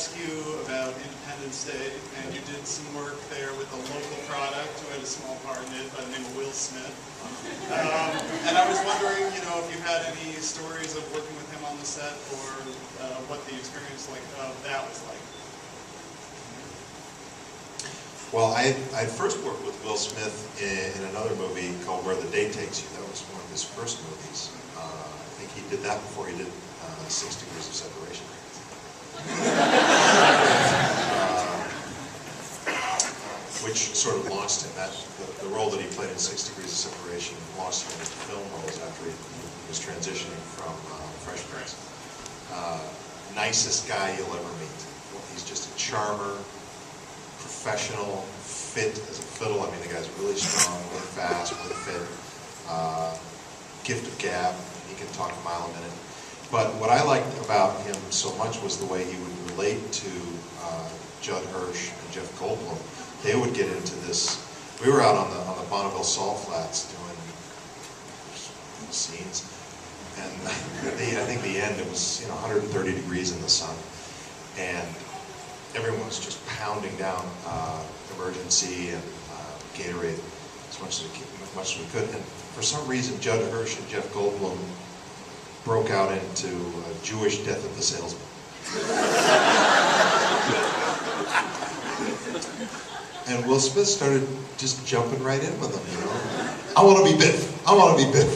ask you about Independence Day, and you did some work there with a local product who had a small part in it by the name of Will Smith. And I was wondering, if you had any stories of working with him on the set, or what the experience of that was like. Well, I first worked with Will Smith in another movie called Where the Day Takes You. That was one of his first movies. I think he did that before he did 6 Degrees of Separation. Which sort of launched him. The role that he played in 6 Degrees of Separation launched him into film roles after he was transitioning from Fresh Prince. Nicest guy you'll ever meet. He's just a charmer, professional, fit as a fiddle. I mean, the guy's really strong, really fast, really fit. Gift of gab. He can talk a mile a minute. But what I liked about him so much was the way he would relate to Judd Hirsch and Jeff Goldblum. They would get into this. We were out on the Bonneville Salt Flats doing scenes, and I think the end, it was 130 degrees in the sun, and everyone was just pounding down Emergency and Gatorade as much as we could. And for some reason, Judd Hirsch and Jeff Goldblum broke out into Jewish Death of the Salesman. And Will Smith started just jumping right in with them, I want to be Biff. I want to be Biff.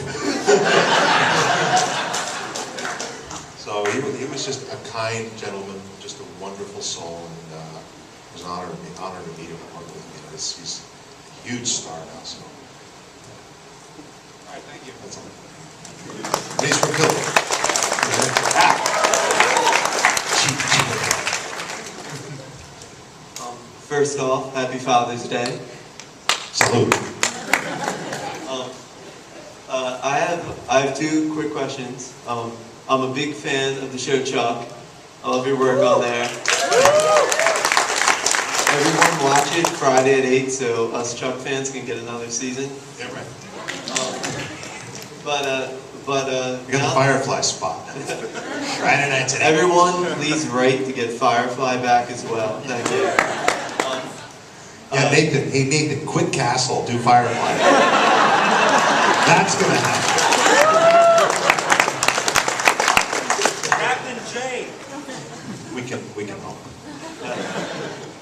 So he was just a kind gentleman, just a wonderful soul, and it was an honor to meet him and work with him. He's a huge star now. So. All right, thank you. That's all. He's from Philly. First off, happy Father's Day. Salute. I have 2 quick questions. I'm a big fan of the show Chuck. I love your work on there. Everyone watch it Friday at 8, so us Chuck fans can get another season. Yeah, right. We got the Firefly spot. Friday nights at 8. Everyone, please write to get Firefly back as well. Thank you. Yeah, Nathan. Hey, Nathan, quit Castle. Do Firefly. That's gonna happen. Captain Jane. We can hope.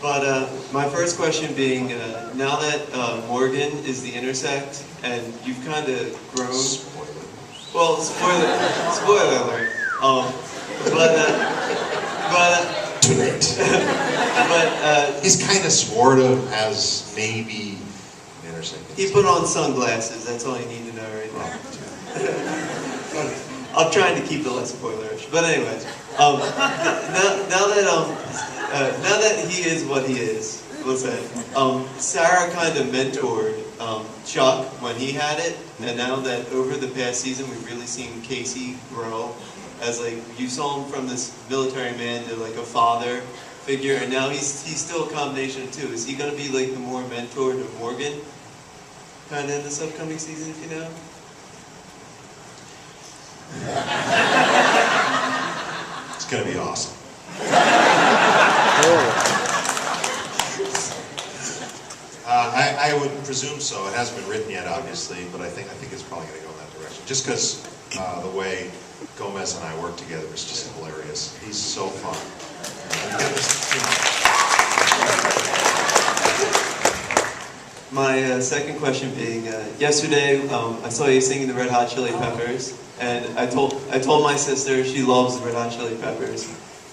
But my first question being, now that Morgan is the intersect, and you've kind of grown. Spoiler. Well, spoiler alert. Too late. But he's kind of sort of has maybe an intersect. He put on sunglasses. That's all you need to know right now. I'm trying to keep it less spoilerish. But anyways, now that he is what he is, we'll say, Sarah kind of mentored Chuck when he had it, and now that over the past season we've really seen Casey grow as, like, you saw him from this military man to like a father figure, and now he's still a combination of 2. Is he going to be like the more mentor to Morgan kind of in this upcoming season, if you know? It's going to be awesome. I would presume so. It hasn't been written yet, obviously, but I think it's probably going to go in that direction. Just because the way Gomez and I work together is just hilarious. He's so fun. My second question being, yesterday I saw you singing the Red Hot Chili Peppers, and I told my sister she loves the Red Hot Chili Peppers,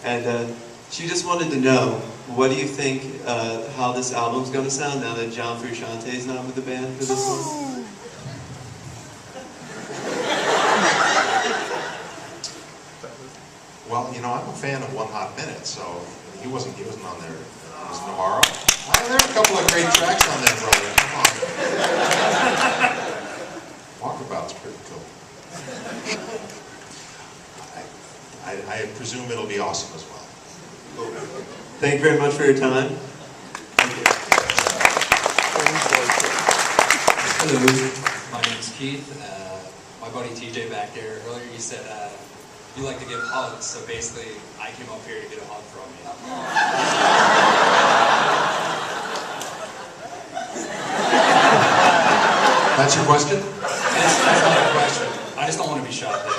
and she just wanted to know, what do you think how this album's going to sound now that John Frusciante is not with the band for this one? Well, I'm a fan of One Hot Minute, so he wasn't on there. It was Navarro. There are a couple of great tracks on there, brother. Come on. Walkabout's pretty cool. I presume it'll be awesome as well. Thank you very much for your time. Hello, my name is Keith. My buddy TJ back there, earlier you said you like to give hugs, so basically I came up here to get a hug from you. That's your question? That's not a question. I just don't want to be shot down.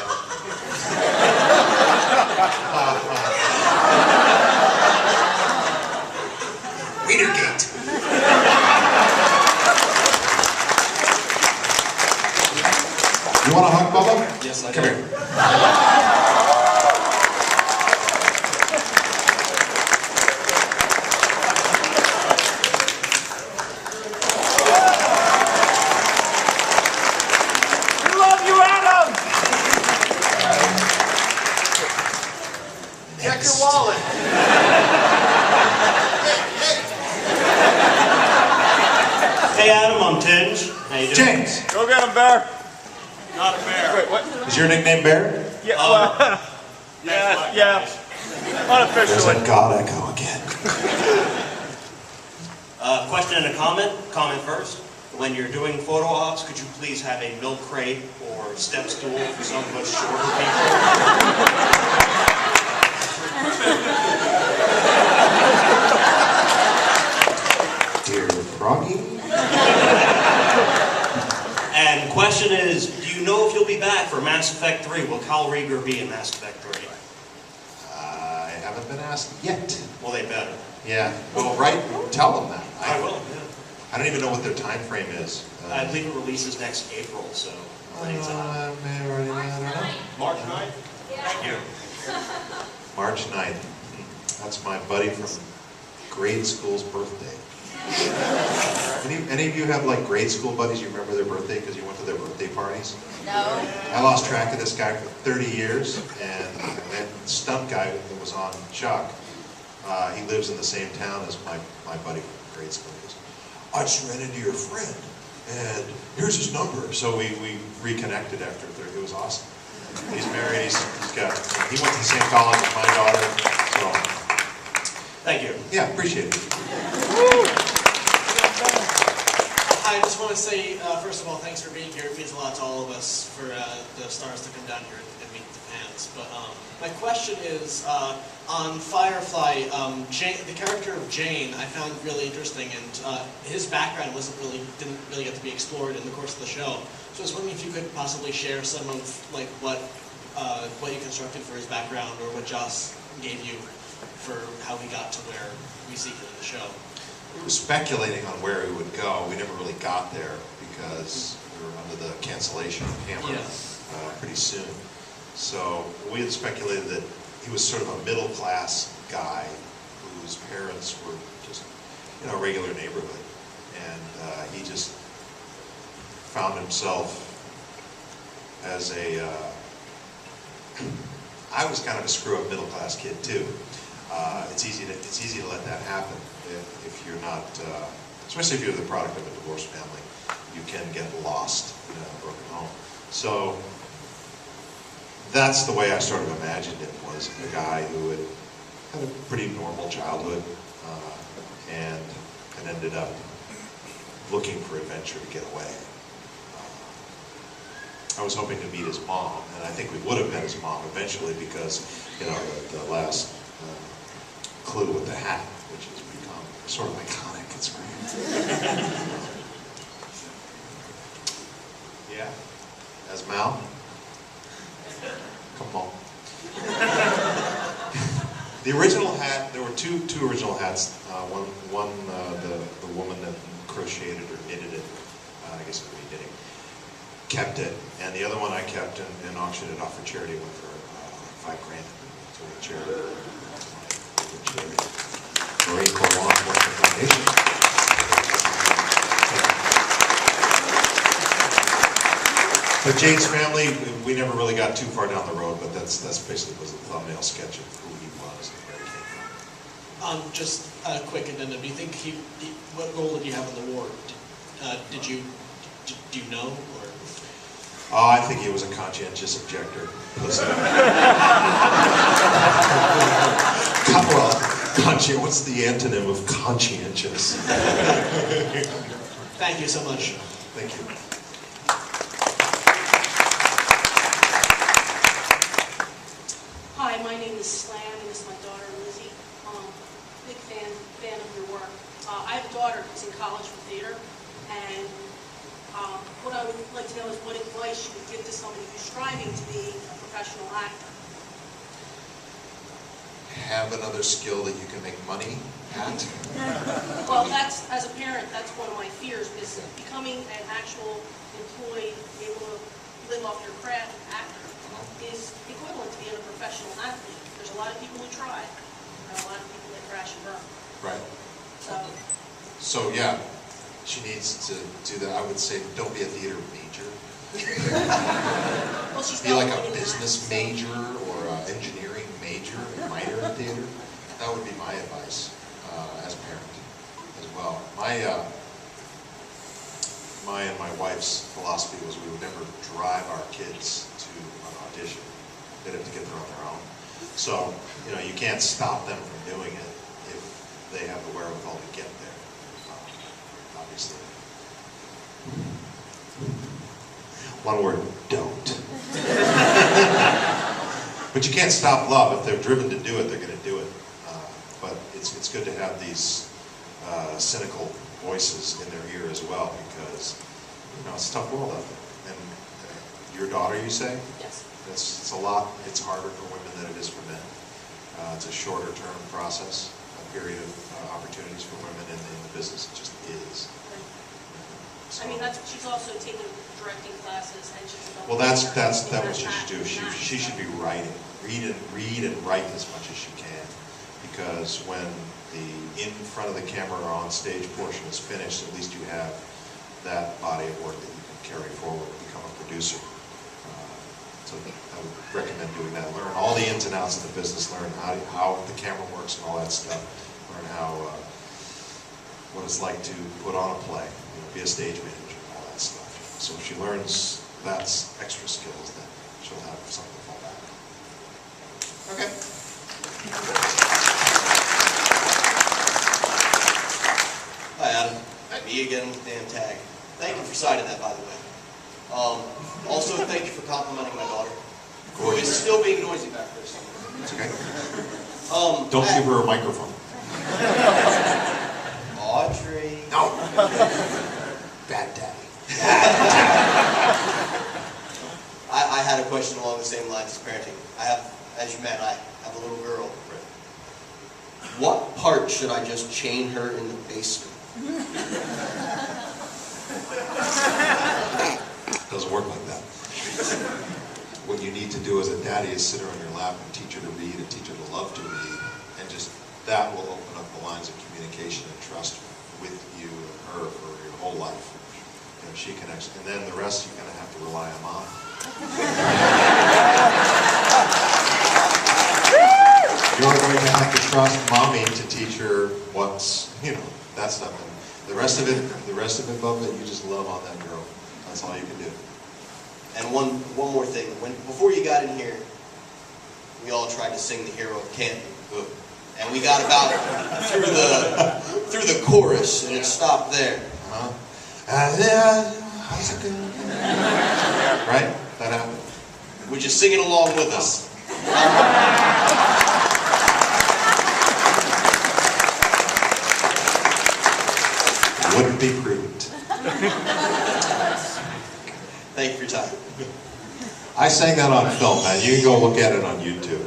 Readergate. You want a hug, Bubba? Yes, I Come do. here. We love you, Adam! Check your wallet. Hey Adam, I'm Tinge. How you doing? James, Go get him, Bear. Not a bear. Wait, what? is your nickname Bear? Yeah, well, yeah. There's Unofficially. that God echo again. Question and a comment. Comment first. When you're doing photo ops, could you please have a milk crate or step stool for some of us shorter Dear Froggy. And question is, do you know if you'll be back for Mass Effect 3? Will Kyle Rieger be in Mass Effect 3? I haven't been asked yet. Well, they better. Yeah. Well, right. Tell them that. I will, yeah. I don't even know what their time frame is. I believe it releases next April, so plenty of time. I don't know. March 9th? Thank you. March 9th. That's my buddy from grade school's birthday. Any of you have like grade school buddies you remember their birthday because you went to their birthday parties? No. I lost track of this guy for 30 years, and that stunt guy that was on Chuck, he lives in the same town as my buddy from grade school. He goes, I just ran into your friend, and here's his number. So we reconnected after 30. It was awesome. He's married. He went to the same college as my daughter. So Thank you. yeah, appreciate it. I just want to say, first of all, thanks for being here. It means a lot to all of us for the stars to come down here and meet the fans. But my question is, on Firefly, the character of Jane, I found really interesting, and his background didn't really get to be explored in the course of the show. So I was wondering if you could possibly share some of like what you constructed for his background, or what Joss gave you for how he got to where we see him in the show. We were speculating on where he would go. We never really got there because we were under the cancellation hammer pretty soon. So we had speculated that he was sort of a middle-class guy whose parents were just, a regular neighborhood. And he just found himself as I was kind of a screw-up middle-class kid too. It's easy to let that happen if you're not, especially if you're the product of a divorced family. You can get lost in a broken home. So that's the way I sort of imagined him, was a guy who had a pretty normal childhood and ended up looking for adventure to get away. I was hoping to meet his mom, and I think we would have met his mom eventually because, the last clue with the hat, which has become sort of iconic. It's great. Yeah? As Mal? Come on. The original hat, there were two original hats. One the woman that crocheted or knitted it, I guess it would be knitting, kept it, and the other one I kept and auctioned it off for charity. Went for $5,000 to a charity. Marine Corps Law Enforcement Foundation. But Jane's family, we never really got too far down the road, but that's basically was a thumbnail sketch of who he was and where he came from. Just a quick addendum. Do you think what role did you have in the war? Do you know? Or? I think he was a conscientious objector. What's the antonym of conscientious? Thank you so much. Thank you. my name is Slam, and this is my daughter Lizzie. Big fan of your work. I have a daughter who's in college for theater, and what I would like to know is what advice you would give to somebody who's striving to be a professional actor. Have another skill that you can make money at. Well, that's, as a parent, that's one of my fears, is becoming an actual employee, able to live off your craft, actor, is equivalent to being a professional athlete. There's a lot of people who try, and a lot of people that crash and burn. Right. So, So yeah, she needs to do that. I would say don't be a theater major. well, she's Be like not a winning business that, so- major or an engineering major, a minor in theater. That would be my advice as a parent as well. My and my wife's philosophy was we would never drive our kids to an audition. They'd have to get there on their own. So, you know, you can't stop them from doing it if they have the wherewithal to get there, obviously. One word, don't. But you can't stop love. If they're driven to do it, they're going to do it. But it's good to have these cynical voices in their ear as well, because you know it's a tough world out there. And your daughter, you say, Yes. it's a lot. It's harder for women than it is for men. It's a shorter term process, a period of opportunities for women in the business. It just is. So, I mean, she's also taking directing classes, and she's well, that's what she should do. She should be writing. Read and write as much as she can, because when the in front of the camera or on stage portion is finished, at least you have that body of work that you can carry forward and become a producer. So I would recommend doing that. Learn all the ins and outs of the business. Learn how the camera works and all that stuff. Learn what it's like to put on a play, be a stage manager, and all that stuff. So if she learns that's extra skills, then she'll have something to fall back on. Okay. Hi, Adam. Me again with the damn tag. Thank you for signing that, by the way. Also, thank you for complimenting my daughter. Who is still being noisy back there somewhere. It's okay. Don't give her a microphone. Audrey. No. Bad daddy. I had a question along the same lines as parenting. I have, as you met, I have a little girl. What part should I just chain her in the basement? Doesn't work like that. What you need to do as a daddy is sit her on your lap and teach her to read and teach her to love to read, and just that will open up the lines of communication and trust with you and her for your whole life. You know, she connects, and then the rest you're going to have to rely on mom. You're going to have to trust mommy to teach her what's, you know, that stuff. And the rest of it, Bubba, you just love on that girl. That's all you can do. And one more thing. Before you got in here, we all tried to sing the hero of Canton. And we got about through the chorus, and it stopped there. How's it going? Right? That happened. Would you sing it along with us? Wouldn't be prudent. Thank you for your time. I sang that on film, man. You can go look at it on YouTube.